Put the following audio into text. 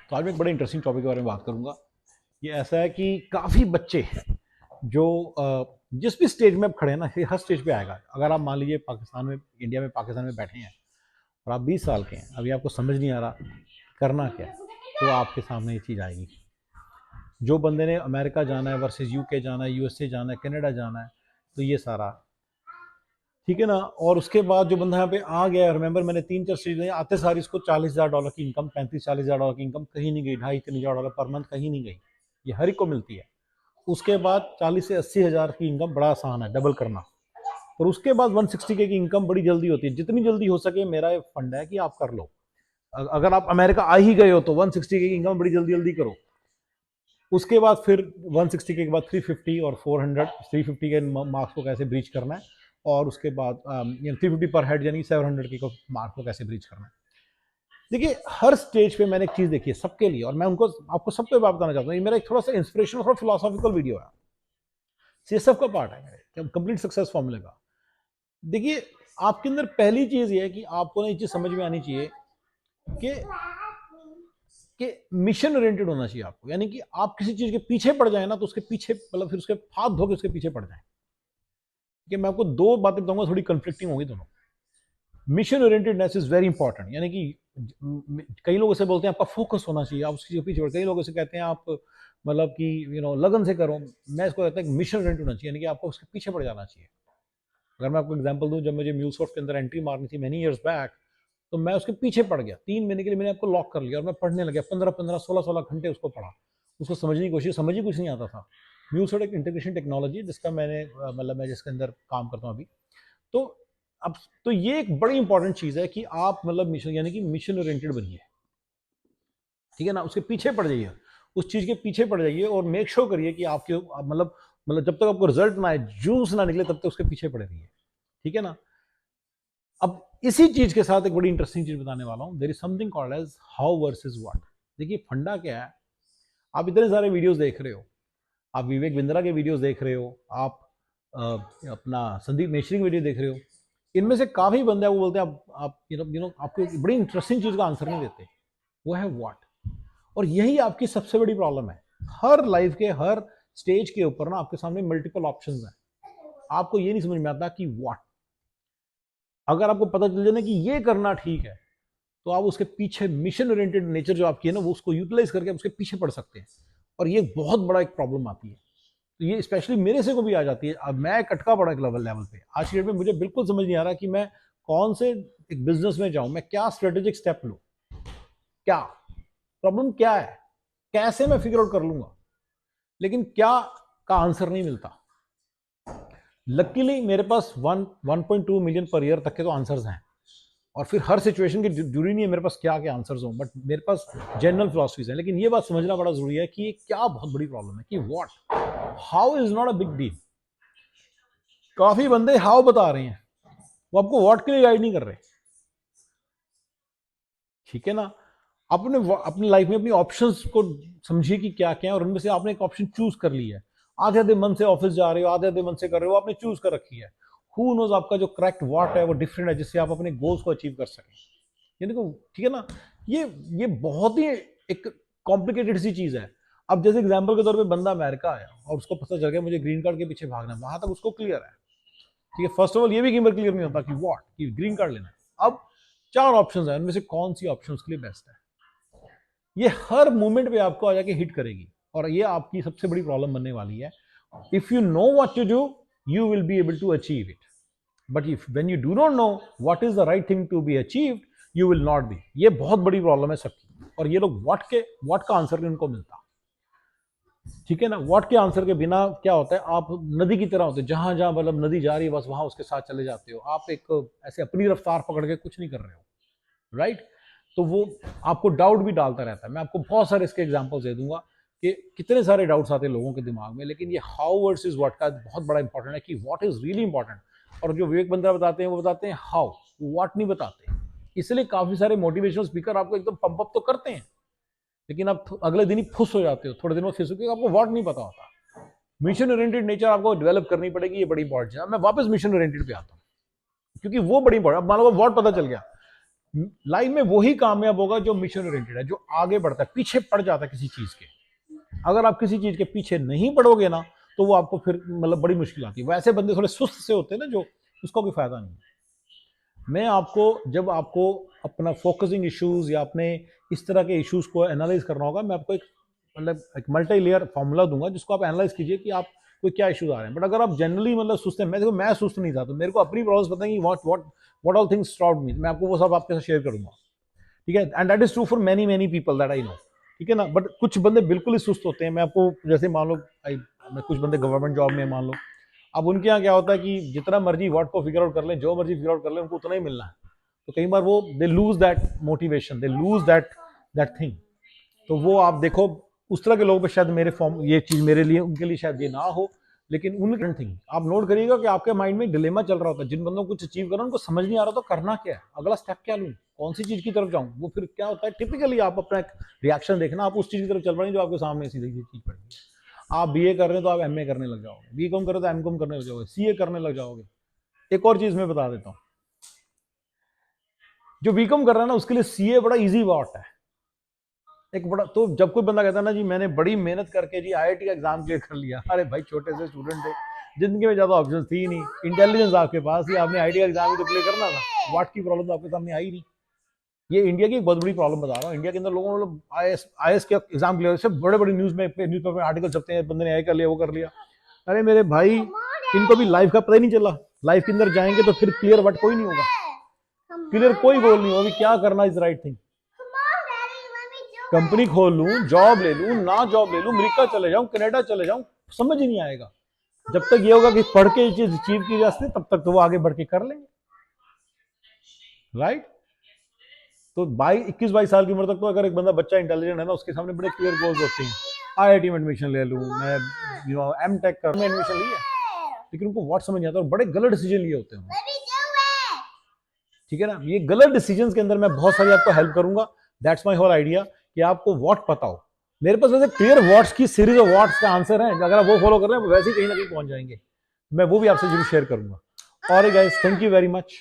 तो आज मैं एक बड़े इंटरेस्टिंग टॉपिक के बारे में बात करूंगा। ये ऐसा है कि काफ़ी बच्चे जो जिस भी स्टेज में आप खड़े हैं ना, ये हर स्टेज पे आएगा। अगर आप मान लीजिए पाकिस्तान में, इंडिया में, पाकिस्तान में बैठे हैं और आप 20 साल के हैं, अभी आपको समझ नहीं आ रहा करना क्या है, तो आपके सामने ये चीज़ आएगी। जो बंदे ने अमेरिका जाना है वर्सेस यूके जाना है, यूएसए जाना है, कनाडा जाना है, तो ये सारा ठीक है ना। और उसके बाद जो बंदा यहाँ पे आ गया, रिमेंबर मैंने 3-4 चीजें आते सारी इसको $40,000 की इनकम, $35-40,000 की इनकम कहीं नहीं गई, $2,500-3,000 पर मंथ कहीं नहीं गई, ये हर एक को मिलती है। उसके बाद 40 से 80 हज़ार की इनकम बड़ा आसान है डबल करना। और उसके बाद 160 के की इनकम बड़ी जल्दी होती है। जितनी जल्दी हो सके मेरा फंड है कि आप कर लो। अगर आप अमेरिका आ ही गए हो तो 160 के की इनकम बड़ी जल्दी जल्दी करो। उसके बाद फिर 160 के बाद 350 और 400, 350 के मार्क्स को कैसे ब्रीच करना है, और उसके बाद 350 पर हेड यानी 700 के मार्क्स को कैसे ब्रीच करना है। देखिए हर स्टेज पे मैंने एक चीज देखी है सबके लिए, और मैं उनको आपको सबको बात बताना चाहता हूँ। ये मेरा एक थोड़ा सा इंस्पिरेशनल और फिलोसॉफिकल वीडियो है, सीएसएफ का पार्ट है मेरे कंप्लीट सक्सेस फॉर्मूले का। देखिए आपके अंदर पहली चीज ये है कि आपको ना ये चीज समझ में आनी चाहिए कि मिशन ओरिएंटेड होना चाहिए आपको। यानी कि आप किसी चीज के पीछे पड़ जाए ना, तो उसके पीछे मतलब फिर उसके हाथ धो के उसके पीछे पड़ जाए। कि मैं आपको दो बातें बताऊंगा, थोड़ी कंफ्लिक्टिंग होगी दोनों। Mission orientedness is very important. यानी कि कई लोग इसे बोलते हैं आपका फोकस होना चाहिए, आप उसके पीछे। कई लोग इसे कहते हैं आप मतलब कि लगन से करो। मैं इसको कहता हूँ मिशन ओरिएंटेड होना चाहिए, यानी कि आपको उसके पीछे पड़ जाना चाहिए। अगर मैं आपको एग्जांपल दूं, जब मुझे म्यूलसॉफ्ट के अंदर एंट्री मारनी थी मैनी ईयर्स बैक, तो मैं उसके पीछे पड़ गया। 3 महीने के लिए मैंने आपको लॉक कर लिया और मैं पढ़ने लगा। 15-15, 16-16 घंटे उसको पढ़ा, उसको समझने की कोशिश, समझ ही कुछ नहीं आता था। म्यूलसॉफ्ट एक इंटीग्रेशन टेक्नोलॉजी जिसका मैंने मतलब मैं जिसके अंदर काम करता हूँ अभी। तो अब तो ये एक बड़ी इंपॉर्टेंट चीज है कि आप मतलब मिशन, यानी कि मिशन ओरिएंटेड बनिए, ठीक है ना। उसके पीछे पड़ जाइए, उस चीज के पीछे पड़ जाइए और मेक श्योर करिए कि आपके मतलब जब तक आपको रिजल्ट ना आए, जूस ना निकले, तब तक उसके पीछे पड़े रहिए, ठीक है ना। अब इसी चीज के साथ एक बड़ी इंटरेस्टिंग चीज बताने वाला हूं। There is something called as how versus what. देखिए फंडा क्या है, आप इतने सारे वीडियोस देख रहे हो, आप विवेक बिंद्रा के वीडियोस देख रहे हो, आप अपना संदीप मिश्री की वीडियो देख रहे हो। इनमें से काफी बंदे वो बोलते हैं आप आपको एक बड़ी इंटरेस्टिंग चीज का आंसर नहीं देते, वो है व्हाट। और यही आपकी सबसे बड़ी प्रॉब्लम है। हर लाइफ के हर स्टेज के ऊपर ना आपके सामने मल्टीपल ऑप्शंस हैं, आपको ये नहीं समझ में आता कि व्हाट। अगर आपको पता चल जाए ना कि ये करना ठीक है, तो आप उसके पीछे मिशन ओरिएंटेड नेचर जो आपकी है ना, वो उसको यूटिलाइज करके आप उसके पीछे पड़ सकते हैं। और ये बहुत बड़ा एक प्रॉब्लम आती है। तो ये स्पेशली मेरे से को भी आ जाती है। अब मैं कटका पड़ा एक लेवल पे, आज की डेट में मुझे बिल्कुल समझ नहीं आ रहा कि मैं कौन से एक बिजनेस में जाऊं, मैं क्या स्ट्रेटेजिक स्टेप लूं, क्या प्रॉब्लम क्या है, कैसे मैं फिगर आउट कर लूंगा, लेकिन क्या का आंसर नहीं मिलता। लकीली मेरे पास 1.2 मिलियन पर ईयर तक के तो आंसर्स हैं, और फिर हर सिचुएशन की जरूरी नहीं है मेरे पास क्या क्या आंसर्स हों, बट मेरे पास जनरल फिलॉसफीज हैं। लेकिन ये बात समझना बड़ा जरूरी है कि ये क्या बहुत बड़ी प्रॉब्लम है कि what, how is not a big deal. काफी बंदे हाउ बता रहे हैं, वो आपको व्हाट के लिए गाइड नहीं कर रहे, ठीक है ना। अपने अपनी लाइफ में अपनी ऑप्शंस को समझिए कि क्या क्या है, और उनमें से आपने एक ऑप्शन चूज कर ली है। आधे आधे मन से ऑफिस जा रहे हो, आधे आधे मन से कर रहे हो, आपने चूज कर रखी है। हु नोज आपका जो करेक्ट व्हाट है वो डिफरेंट है, जिससे आप अपने गोल्स को अचीव कर सकें। यानी कि ठीक है ना। ये बहुत ही एक कॉम्प्लिकेटेड सी चीज है। अब जैसे एग्जांपल के तौर पे बंदा अमेरिका आया और उसको पता चल गया मुझे ग्रीन कार्ड के पीछे भागना है, वहां तक उसको क्लियर है, ठीक है। फर्स्ट ऑफ ऑल ये भी क्लियर नहीं होता कि व्हाट, कि ग्रीन कार्ड लेना है। अब 4 ऑप्शंस हैं, उनमें से कौन सी ऑप्शन उसके लिए बेस्ट है, ये हर मोमेंट पे आपको आ जाके हिट करेगी, और ये आपकी सबसे बड़ी प्रॉब्लम बनने वाली है। If you know what to do, you will be able to achieve it, but if when you do not know what is the right thing to be achieved, you will not be. ये बहुत बड़ी problem है सबकी, और ये लोग what का answer नहीं उनको मिलता, ठीक है ना। व्हाट के आंसर के बिना क्या होता है, आप नदी की तरह होते हैं, जहां जहां मतलब नदी जा रही है बस वहां उसके साथ चले जाते हो। आप एक ऐसे अपनी रफ्तार पकड़ के कुछ नहीं कर रहे हो, राइट। तो वो आपको डाउट भी डालता रहता है। मैं आपको बहुत सारे इसके एग्जांपल्स दे दूंगा कि कितने सारे डाउट्स आते हैं लोगों के दिमाग में। लेकिन ये हाउ वर्सेस व्हाट का बहुत बड़ा इंपॉर्टेंट है कि व्हाट इज रियली इंपॉर्टेंट, और जो विवेक बंद्रा बताते हैं वो बताते हैं हाउ, व्हाट नहीं बताते। इसलिए काफी सारे मोटिवेशनल स्पीकर आपको एकदम पंप अप तो करते हैं, लेकिन आप अगले दिन ही फुस हो जाते हो, थोड़े दिन बाद फिर क्योंकि आपको व्हाट नहीं पता होता। मिशन ओरिएंटेड नेचर आपको डेवलप करनी पड़ेगी, ये बड़ी इंपॉर्टेंट है। मैं वापस मिशन ओरिएंटेड पे आता हूँ, क्योंकि वो बड़ी इंपॉर्टेंट। अब मान लो व्हाट पता चल गया, लाइफ में वही कामयाब होगा जो मिशन ओरिएंटेड है, जो आगे बढ़ता है, पीछे पड़ जाता है किसी चीज के। अगर आप किसी चीज के पीछे नहीं पड़ोगे ना तो वो आपको फिर मतलब बड़ी मुश्किल आती है। वैसे बंदे थोड़े सुस्त से होते हैं ना, जो उसका कोई फायदा नहीं। मैं आपको जब आपको अपना फोकसिंग इश्यूज या अपने इस तरह के इश्यूज को एनालाइज करना होगा, मैं आपको एक मतलब एक मल्टी लेयर फॉर्मूला दूंगा जिसको आप एनालाइज कीजिए कि आप कोई क्या इश्यूज आ रहे हैं। बट अगर आप जनरली मतलब सुस्त हैं, मैं सुस्त नहीं था, तो मेरे को अपनी प्रॉब्लम्स पता है कि व्हाट ऑल थिंग्स स्टॉप्ड मी, मैं आपको वो सब आपके साथ शेयर करूंगा, ठीक है। And that is true for many many people that I know, ठीक है ना। बट कुछ बंदे बिल्कुल ही सुस्त होते हैं। मैं आपको जैसे मान लो कुछ बंदे गवर्नमेंट जॉब में मान लो, अब उनके यहाँ क्या होता है कि जितना मर्जी व्हाट को फिगर आउट कर लें, जो मर्जी फिगर आउट कर लें, उनको उतना ही मिलना है। तो कई बार वो they lose that motivation, they lose that thing. तो वो आप देखो उस तरह के लोगों पे शायद मेरे फॉर्म ये चीज मेरे लिए उनके लिए शायद ये ना हो, लेकिन उनकी थिंग आप नोट करिएगा कि आपके माइंड में डिलेमा चल रहा होता है। जिन बंदों को कुछ अचीव करना उनको समझ नहीं आ रहा तो करना क्या है, अगला स्टेप क्या लूं, कौन सी चीज की तरफ जाऊं। वो फिर क्या होता है, टिपिकली आप अपना एक रिएक्शन देखना, आप उस चीज की तरफ चल रहे हैं जो आपके सामने सीधी चीज पड़ी है। आप बीए कर रहे हैं तो आप एमए करने लग जाओगे, बीकॉम कर रहे हो तो एमकॉम करने लग जाओगे, सीए करने लग जाओगे। एक और चीज मैं बता देता हूं, जो बीकॉम कर रहा है ना उसके लिए सीए बड़ा इजी बात है, एक बड़ा। तो जब कोई बंदा कहता है ना जी मैंने बड़ी मेहनत करके जी आईआईटी का एग्जाम क्लियर कर लिया, अरे भाई छोटे से स्टूडेंट थे, जिंदगी में ज्यादा ऑप्शन थी नहीं, इंटेलिजेंस आपके पास ही, आपने आईआईटी का एग्जाम ही तो क्लियर करना था, वाट की प्रॉब्लम तो आपके सामने आई नहीं। ये इंडिया की एक बहुत बड़ी प्रॉब्लम बता रहा हूँ। इंडिया के अंदर लोगों ने आईएएस के एग्जाम क्लियर से बड़े बड़े न्यूज़पेपर में आर्टिकल छपते हैं, बंदे ने आई कर लिया, वो कर लिया। अरे मेरे भाई, इनको भी लाइफ का पता ही नहीं चला। लाइफ के अंदर जाएंगे तो फिर क्लियर बट कोई नहीं होगा, क्लियर कोई गोल नहीं होगा, क्या करना इज राइट थिंग। कंपनी खोल लूं, जॉब ले लूं, ना जॉब ले लूं, अमेरिका चले जाऊं, कनाडा चले जाऊं, समझ ही नहीं आएगा। जब तक ये होगा कि पढ़ के ये चीज अचीव की जा सकती है, तब तक तो वो आगे बढ़ के कर लेंगे, राइट। तो 21-22 साल की उम्र तक तो अगर एक बंदा बच्चा इंटेलिजेंट है ना, उसके सामने बड़े क्लियर गोल्स होते हैं। आईआईटी में एडमिशन ले लूं, मैं एमटेक कर में एडमिशन लिया, लेकिन उनको व्हाट समझ नहीं आता और बड़े गलत डिसीजन लिए होते हैं, ठीक है ना। ये गलत डिसीजन के अंदर मैं बहुत सारी आपको हेल्प करूंगा। दैट्स माय होल आइडिया कि आपको व्हाट पता हो। मेरे पास वैसे क्लियर व्हाट्स की सीरीज ऑफ व्हाट्स का आंसर है, अगर आप वो फॉलो कर रहे हैं वैसे ही कहीं ना कहीं पहुंच जाएंगे। मैं वो भी आपसे जरूर शेयर करूंगा। और guys, thank you very much.